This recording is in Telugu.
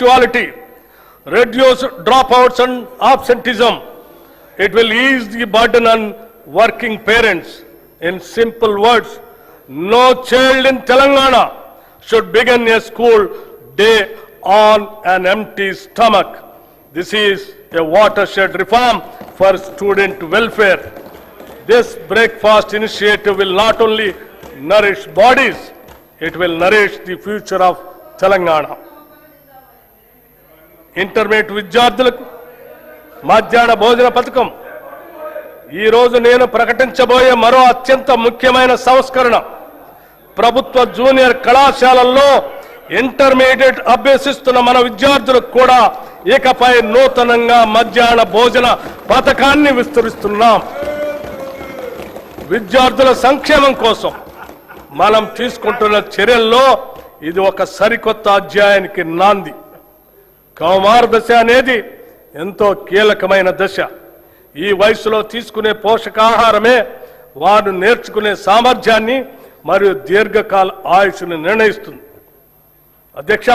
punctuality, reduce dropouts and absenteeism. It will ease the burden on working parents. In simple words, no child in Telangana should begin a school day on an empty stomach. This is a watershed reform for student welfare. This breakfast initiative will not only nourish bodies, it will nourish the future of Telangana. Intermediate విద్యార్థులకు మధ్యాహ్న భోజన పథకం ఈ రోజు నేను ప్రకటించబోయే మరో అత్యంత ముఖ్యమైన సంస్కరణ. ప్రభుత్వ జూనియర్ కళాశాలల్లో ఇంటర్మీడియట్ అభ్యసిస్తున్న మన విద్యార్థులకు కూడా ఇకపై నూతనంగా మధ్యాహ్న భోజన పథకాన్ని విస్తరిస్తున్నాం. విద్యార్థుల సంక్షేమం కోసం మనం తీసుకుంటున్న చర్యల్లో ఇది ఒక సరికొత్త అధ్యాయానికి నాంది. కౌమార దశ అనేది ఎంతో కీలకమైన దశ. ఈ వయసులో తీసుకునే పోషకాహారమే వారు నేర్చుకునే సామర్థ్యాన్ని మరియు దీర్ఘకాల ఆయుష్ను నిర్ణయిస్తుంది. అధ్యక్ష,